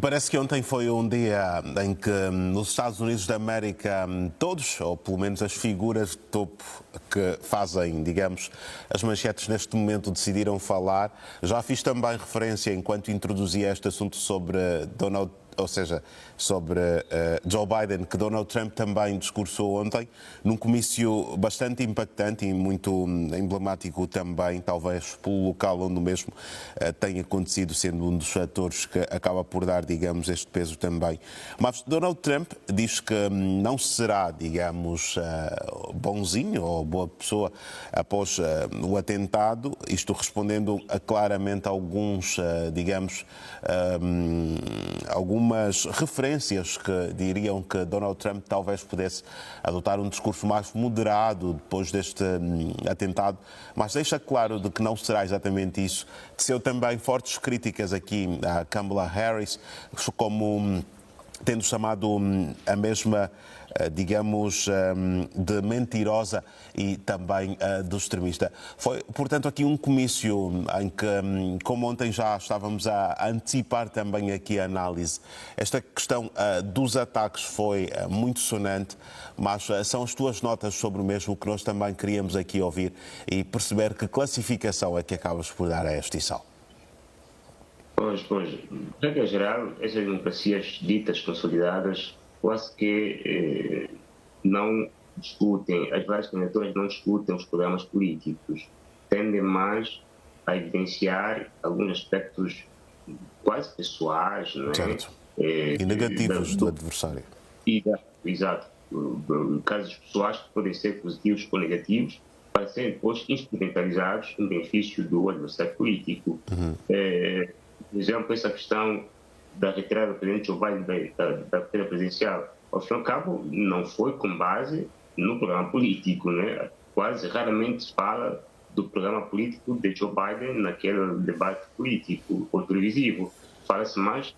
Parece que ontem foi um dia em que nos Estados Unidos da América todos, ou pelo menos as figuras de topo que fazem, digamos, as manchetes neste momento decidiram falar. Já fiz também referência, enquanto introduzia este assunto sobre sobre Joe Biden, que Donald Trump também discursou ontem, num comício bastante impactante e muito emblemático também, talvez pelo local onde o mesmo tem acontecido, sendo um dos fatores que acaba por dar, digamos, este peso também. Mas Donald Trump diz que não será, digamos, bonzinho ou boa pessoa após o atentado, isto respondendo a claramente alguns, digamos, algumas referências que diriam que Donald Trump talvez pudesse adotar um discurso mais moderado depois deste atentado, mas deixa claro de que não será exatamente isso. Teceu também fortes críticas aqui a Kamala Harris, como tendo chamado a mesma, digamos, de mentirosa e também de extremista. Foi, portanto, aqui um comício em que, como ontem já estávamos a antecipar também aqui a análise, esta questão dos ataques foi muito sonante, mas são as tuas notas sobre o mesmo que nós também queríamos aqui ouvir e perceber que classificação é que acabas por dar a esta edição. Pois, de regra geral, essas democracias ditas consolidadas quase que não discutem, as várias candidaturas não discutem os programas políticos, tendem mais a evidenciar alguns aspectos quase pessoais, não é? Certo. E negativos do adversário. Exato. Casos pessoais que podem ser positivos ou negativos, para serem depois instrumentalizados em benefício do adversário político. Por exemplo, essa questão da retirada do presidente Joe Biden da carreira presidencial, ao fim e ao cabo, não foi com base no programa político, né? Quase raramente se fala do programa político de Joe Biden naquele debate político ou televisivo. Fala-se mais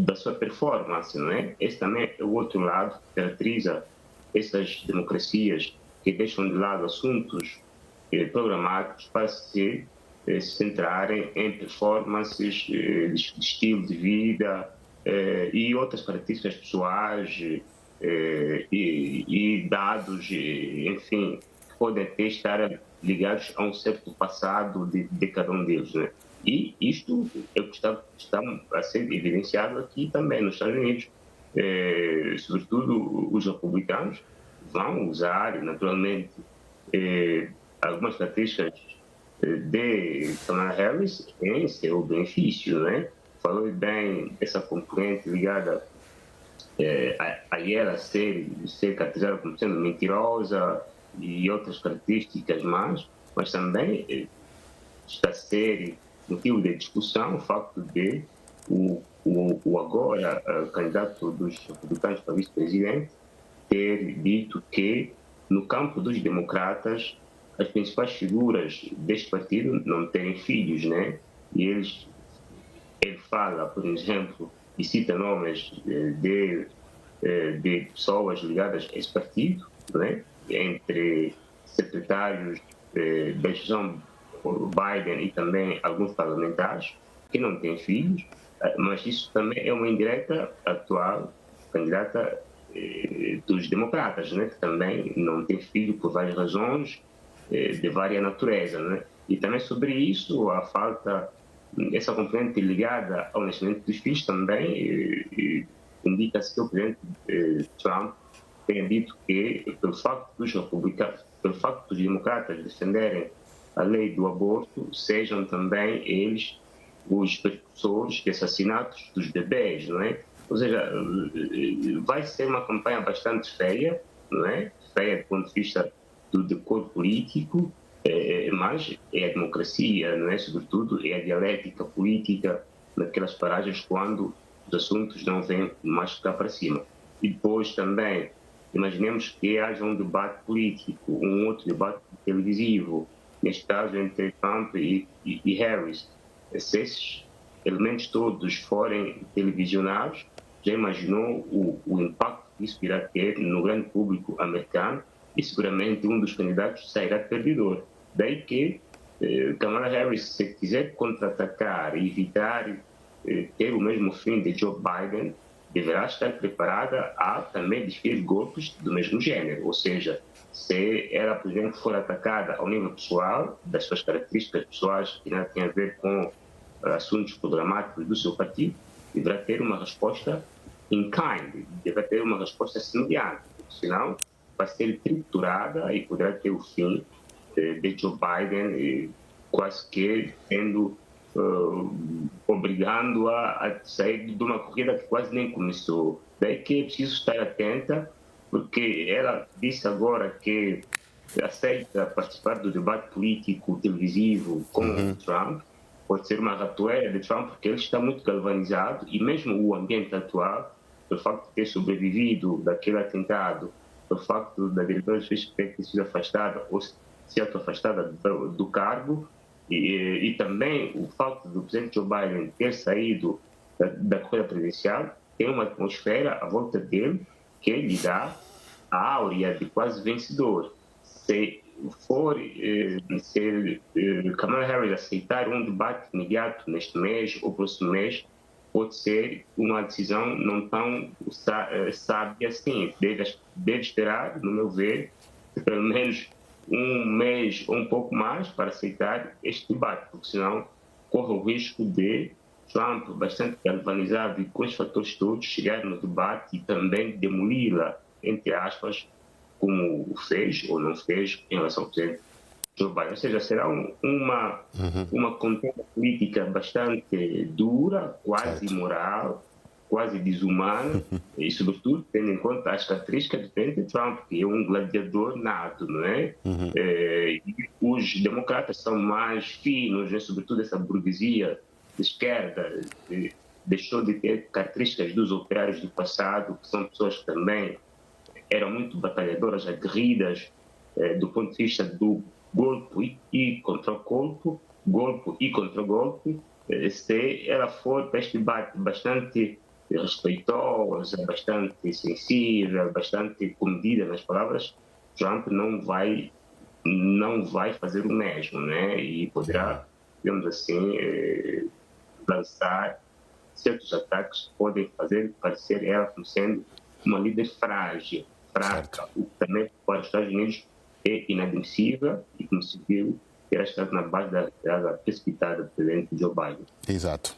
da sua performance, não é? Esse também é o outro lado que caracteriza essas democracias que deixam de lado assuntos programáticos para se centrarem em performances de estilo de vida e outras características pessoais e dados, enfim, que podem até estar ligados a um certo passado de cada um deles, né? E isto é o que está a ser evidenciado aqui também nos Estados Unidos. Sobretudo os republicanos vão usar, naturalmente, algumas características de Kamala Harris em seu benefício, né? Falou bem essa componente ligada a ela ser caracterizada como sendo mentirosa e outras características mais, mas também está a ser motivo de discussão o facto de o agora candidato dos republicanos para vice-presidente ter dito que no campo dos democratas as principais figuras deste partido não têm filhos, né? E ele fala, por exemplo, e cita nomes de pessoas ligadas a esse partido, né? Entre secretários da gestão Biden e também alguns parlamentares que não têm filhos, mas isso também é uma indireta atual candidata dos democratas, né? Que também não tem filho por várias razões, de vária natureza, né? E também sobre isso, a falta, essa componente ligada ao nascimento dos filhos também indica-se que o presidente Trump tem dito que, pelo facto dos republicanos, pelo facto dos democratas defenderem a lei do aborto, sejam também eles os precursores de assassinatos dos bebês, não é? Ou seja, vai ser uma campanha bastante feia, não é? Feia do ponto de vista do decoro político, mas é a democracia, não é? Sobretudo é a dialética política naquelas paragens quando os assuntos não vêm mais cá para cima. E depois também, imaginemos que haja um debate político, um outro debate televisivo, neste caso entre Trump e Harris. Se esses elementos todos forem televisionados, já imaginou o impacto que isso irá ter no grande público americano? E seguramente um dos candidatos sairá perdedor. Daí que Kamala Harris, se quiser contra-atacar e evitar ter o mesmo fim de Joe Biden, deverá estar preparada a também desferir golpes do mesmo gênero. Ou seja, se ela, por exemplo, for atacada ao nível pessoal, das suas características pessoais que nada têm a ver com assuntos programáticos do seu partido, deverá ter uma resposta in kind, deverá ter uma resposta semelhante, porque senão vai ser triturada e poderá ter o fim de Joe Biden quase que tendo obrigando-a a sair de uma corrida que quase nem começou. Daí que é preciso estar atenta, porque ela disse agora que aceita participar do debate político televisivo com o Trump. Pode ser uma ratoeira de Trump, porque ele está muito galvanizado, e mesmo o ambiente atual, pelo facto de ter sobrevivido daquele atentado, pelo facto da diretora de justiça ter sido afastada ou se autoafastada do cargo, e também o fato do presidente Joe Biden ter saído da corrida presidencial, tem uma atmosfera à volta dele que lhe dá a áurea de quase vencedor. Se for Kamala Harris aceitar um debate imediato neste mês ou próximo mês, pode ser uma decisão não tão sábia assim. Deve esperar, no meu ver, pelo menos um mês ou um pouco mais para aceitar este debate, porque senão corre o risco de Trump, bastante galvanizado e com os fatores todos, chegar no debate e também demoli-la, entre aspas, como fez ou não fez em relação ao presidente Joe Biden. Ou seja, será uma contenda política bastante dura, quase imoral, quase desumana, e sobretudo tendo em conta as características do presidente Trump, que é um gladiador nato, não é? E os democratas são mais finos, né? Sobretudo essa burguesia de esquerda, deixou de ter características dos operários do passado, que são pessoas que também eram muito batalhadoras, aguerridas, do ponto de vista do golpe e contra-golpe, golpe e contra-golpe. Se ela for para este debate bastante respeitosa, bastante sensível, bastante comedida nas palavras, Trump não vai fazer o mesmo, né? E poderá, digamos assim, lançar certos ataques que podem fazer parecer ela como sendo uma líder frágil, fraca, o que também para os Estados Unidos é inadmissível e, como se viu, terá estado na base da retirada precipitada do presidente Joe Biden. Exato.